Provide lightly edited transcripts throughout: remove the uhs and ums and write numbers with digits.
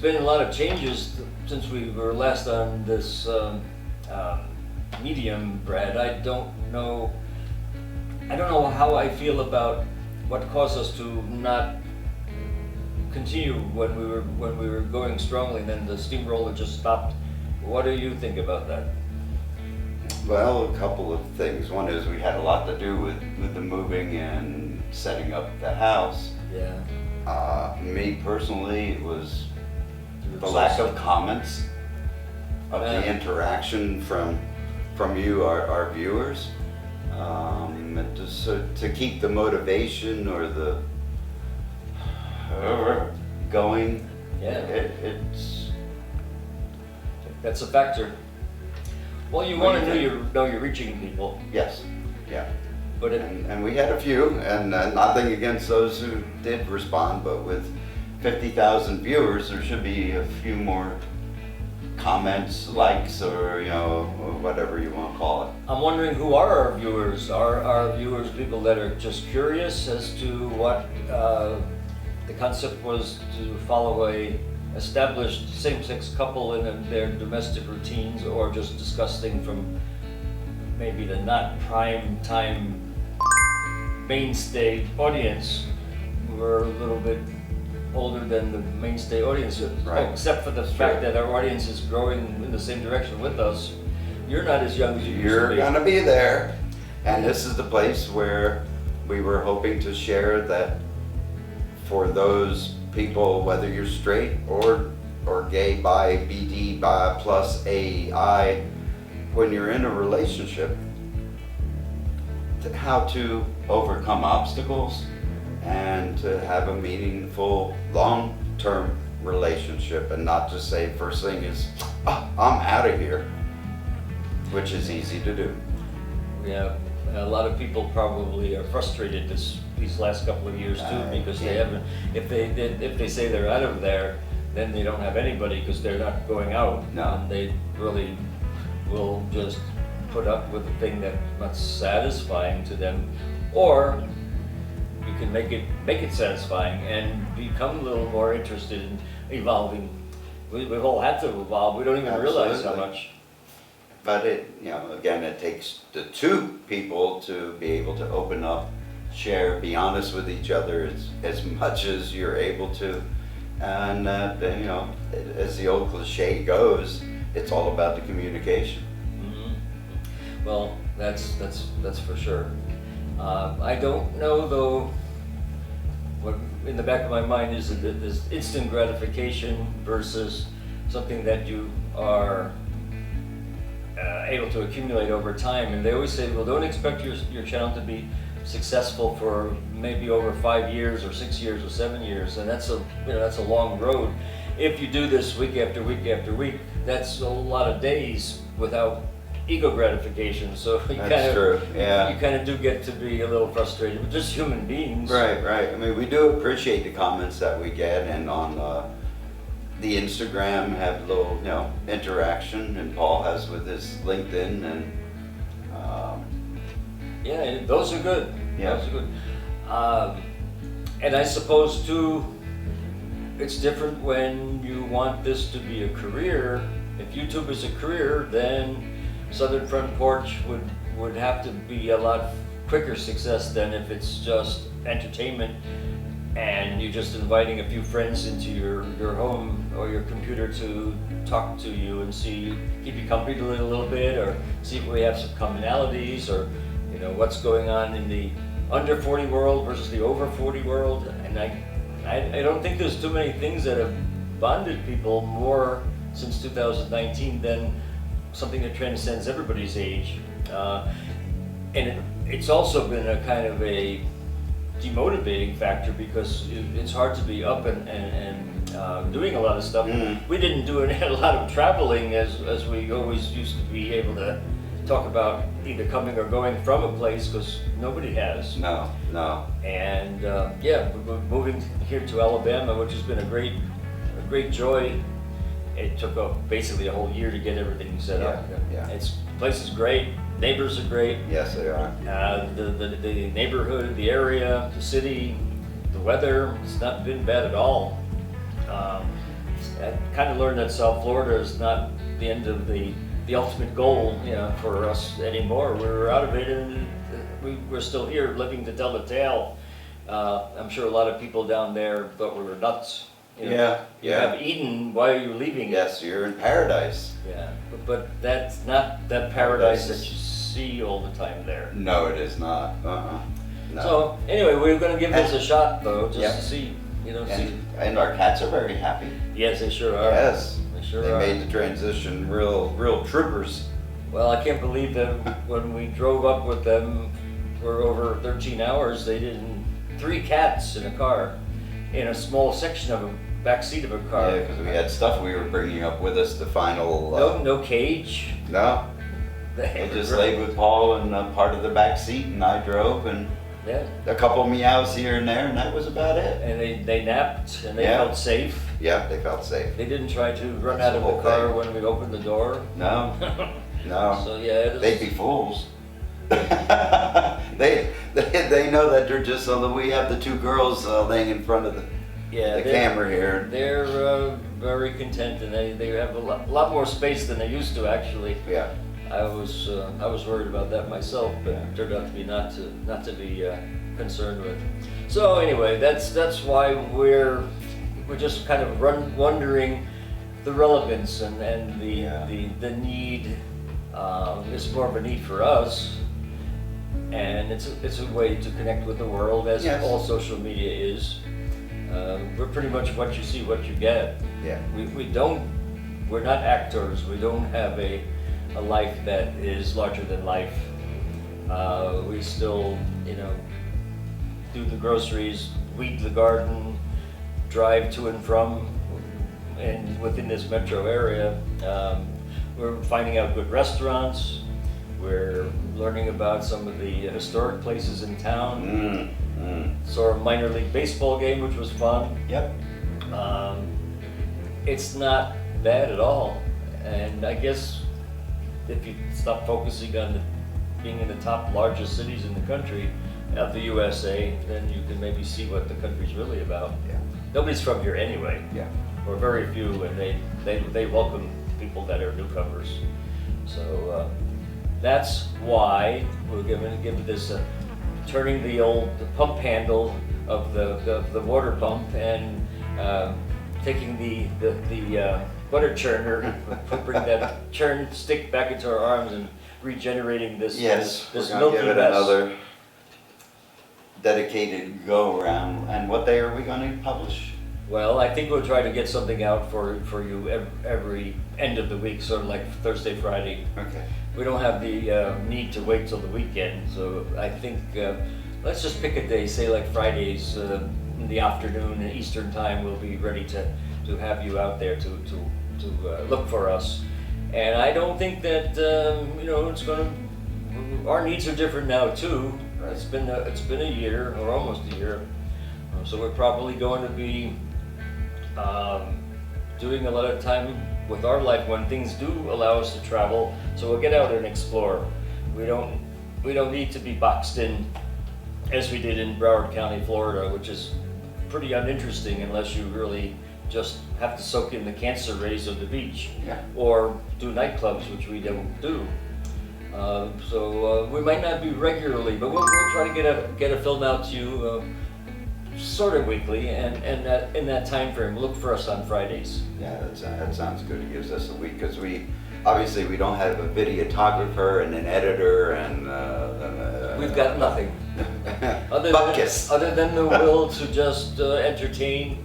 been a lot of changes since we were last on this medium, Brad. I don't know how I feel about what caused us to not continue when we were going strongly, and then the steamroller just stopped. What do you think about that? Well, a couple of things. One is we had a lot to do with the moving and setting up the house. Yeah. Me personally, it was the lack of comments, of the interaction from you, our viewers. To keep the motivation or the going. Yeah. It's That's a factor. Well, you want to know you're reaching people. yes, yeah. But And we had a few, and nothing against those who did respond, but with 50,000 viewers, there should be a few more comments, likes, or or whatever you want to call it. I'm wondering who are our viewers? Are our viewers people that are just curious as to what the concept was to follow a established same-sex couple in their domestic routines, or just discuss things from maybe the not prime time mainstay audience who are a little bit older than the mainstay audience, Right. except for the fact that our audience is growing in the same direction with us. You're not as young as you used to You're be. gonna be there, and this is the place where we were hoping to share that for those people, whether you're straight or gay, bi, BD, bi, plus AI, when you're in a relationship, how to overcome obstacles and to have a meaningful, long-term relationship, and not just say first thing is, I'm out of here, which is easy to do. Yeah, a lot of people probably are frustrated these last couple of years too, because they haven't. If they say they're out of there, then they don't have anybody because they're not going out. No. And they really will just put up with a thing that's not satisfying to them, or you can make it satisfying and become a little more interested in evolving. We've all had to evolve. We don't even realize how Absolutely. much. But again, it takes the two people to be able to open up, share, be honest with each other as much as you're able to. And as the old cliche goes, it's all about the communication. Mm-hmm. Well, that's for sure. I don't know though. What in the back of my mind is that this instant gratification versus something that you are able to accumulate over time. And they always say, well, don't expect your channel to be successful for maybe over 5 years or 6 years or 7 years, and that's a long road. If you do this week after week after week, that's a lot of days without ego gratification. So you True, yeah. You kind of do get to be a little frustrated. We're just human beings. Right. I mean, we do appreciate the comments that we get, and on the Instagram have a little, interaction, and Paul has with his LinkedIn, and yeah, those are good. Yeah. Those are good. And I suppose too, it's different when you want this to be a career. If YouTube is a career, then Southern Front Porch would have to be a lot quicker success than if it's just entertainment and you're just inviting a few friends into your home or your computer to talk to you and keep you company a little bit, or see if we have some commonalities, or what's going on in the under 40 world versus the over 40 world. And I don't think there's too many things that have bonded people more since 2019 than something that transcends everybody's age. And it's also been a kind of a demotivating factor, because it's hard to be up and doing a lot of stuff. We didn't do a lot of traveling as we always used to be able to talk about either coming or going from a place, because nobody has. No. And we're moving here to Alabama, which has been a great joy. It took basically a whole year to get everything set up. Yeah. The place is great. Neighbors are great. Yes, they are. The neighborhood, the area, the city, the weather, it's not been bad at all. I kind of learned that South Florida is not the end of the ultimate goal, you know, for us anymore. We're out of it, and we're still here, living to tell the tale. I'm sure a lot of people down there thought we were nuts. You know, Yeah, you yeah. have Eden. Why are you leaving? Yes, you're in paradise. Yeah, but that's not that paradise that you see all the time there. No, it is not. No. So anyway, we're going to give this a shot, though, just Yeah. to see, you know, see. And our cats are very happy. Yes, they sure are. Yes, They sure they are. made the transition real troopers. Well, I can't believe that when we drove up with them for over 13 hours, they didn't. 3 cats in a car, in a small section of a back seat of a car. Yeah, because we had stuff we were bringing up with us. The final. No cage. No. They just laid with Paul in part of the back seat, and I drove, and Yeah. a couple meows here and there, and that was about it. And they napped, and they Yeah. felt safe. Yeah, they felt safe. They didn't try to run That's out of the the whole car thing. when we opened the door. No, no. So yeah, it is. They'd be fools. they know that they're just so that we have the 2 girls laying in front of the they're- camera here. They're very content, and they have a lot more space than they used to, actually. Yeah, I was worried about that myself, but it turned out to be not to be concerned with. So anyway, that's why we're just kind of wondering the relevance and Yeah. the need. It's more of a need for us, and it's a way to connect with the world, as Yes. all social media is. We're pretty much what you see, what you get. yeah. We're not actors. We don't have a life that is larger than life. We still, you know, do the groceries, weed the garden, drive to and from, and within this metro area. We're finding out good restaurants. We're learning about some of the historic places in town. Saw a minor league baseball game, which was fun. Yep. It's not bad at all, and I guess if you stop focusing on being in the top largest cities in the country of the USA, then you can maybe see what the country's really about. Yeah. Nobody's from here anyway, Yeah. or very few, and they welcome people that are newcomers. So that's why we're going to give this turning the old pump handle of the water pump and taking the butter churner, bring that churn stick back into our arms and regenerating this Yes, this we're gonna milky give it mess. another dedicated go around. And what day are we going to publish? Well, I think we'll try to get something out for you every end of the week, sort of like Thursday, Friday. Okay. We don't have the need to wait till the weekend, so I think let's just pick a day, say like Fridays in the afternoon and Eastern time. We'll be ready to have you out there to look for us. And I don't think that you know, it's gonna. Our needs are different now too. It's been a year or almost a year, so we're probably going to be doing a lot of time with our life when things do allow us to travel. So we'll get out and explore. We don't need to be boxed in as we did in Broward County, Florida, which is pretty uninteresting unless you really just have to soak in the cancer rays of the beach, Yeah. or do nightclubs, which we don't do. So we might not be regularly, but we'll try to get a film out to you sort of weekly, and in that time frame. Look for us on Fridays. Yeah, that sounds good. It gives us a week because we don't have a videographer and an editor and We've got nothing Buckus. other than the will to just entertain,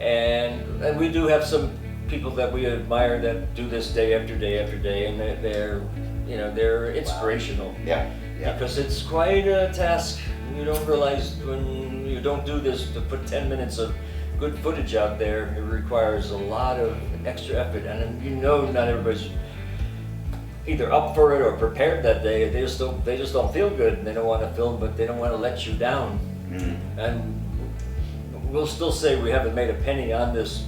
and we do have some people that we admire that do this day after day after day, and they're inspirational. Yeah, yeah. Because it's quite a task. You don't realize when you don't do this, to put 10 minutes of good footage out there, it requires a lot of extra effort, and you know not everybody's either up for it or prepared that day. They just don't feel good, and they don't want to film, but they don't want to let you down. And we'll still say we haven't made a penny on this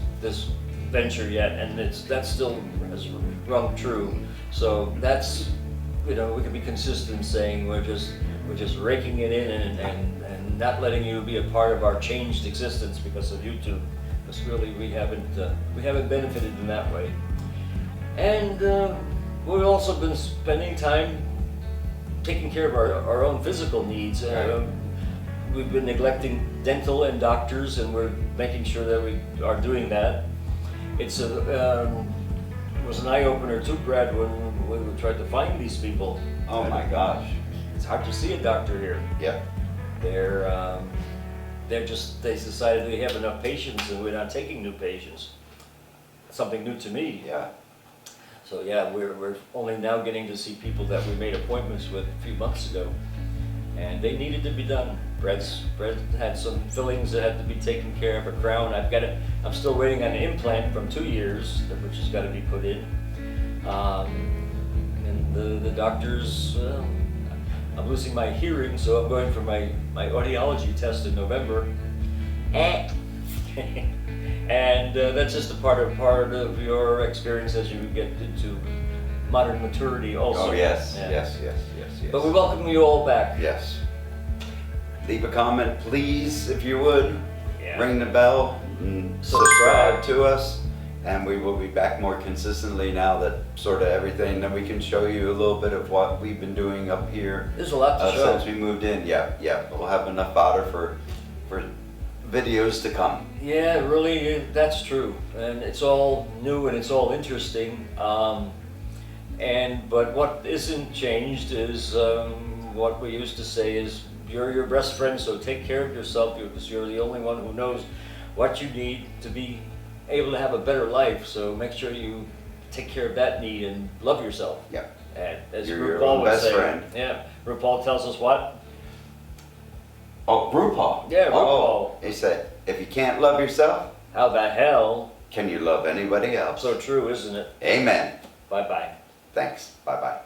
venture yet, and that still has rung true. So that's, we can be consistent saying we're just raking it in and not letting you be a part of our changed existence because of YouTube. because really we haven't benefited in that way. And we've also been spending time taking care of our own physical needs. We've been neglecting dental and doctors, and we're making sure that we are doing that. It was an eye-opener too, Brad, when we tried to find these people. Oh my gosh. It's hard to see a doctor here. Yep. They decided they have enough patients and we're not taking new patients. Something new to me. Yeah. So yeah, we're only now getting to see people that we made appointments with a few months ago, and they needed to be done. Brett had some fillings that had to be taken care of, a crown. I'm still waiting on an implant from 2 years, which has got to be put in. And the doctors, I'm losing my hearing, so I'm going for my audiology test in November. And that's just a part of your experience as you get into modern maturity also. Oh yes, Yeah. yes. But we welcome you all back. Yes. Leave a comment, please, if you would. Yeah. Ring the bell and subscribe to us. And we will be back more consistently now that sort of everything, that we can show you a little bit of what we've been doing up here. There's a lot to show. Since we moved in. Yeah. We'll have enough fodder for videos to come. Yeah, really, that's true. And it's all new and it's all interesting. But what isn't changed is what we used to say is, you're your best friend, so take care of yourself, because you're the only one who knows what you need to be able to have a better life. So make sure you take care of that need and love yourself. Yeah. And as You're your RuPaul own would best say, friend. Yeah, RuPaul tells us what? Oh, RuPaul. Yeah, RuPaul. Oh, he said, if you can't love yourself, How the hell? can you love anybody else? So true, isn't it? Amen. Bye-bye. Thanks. Bye-bye.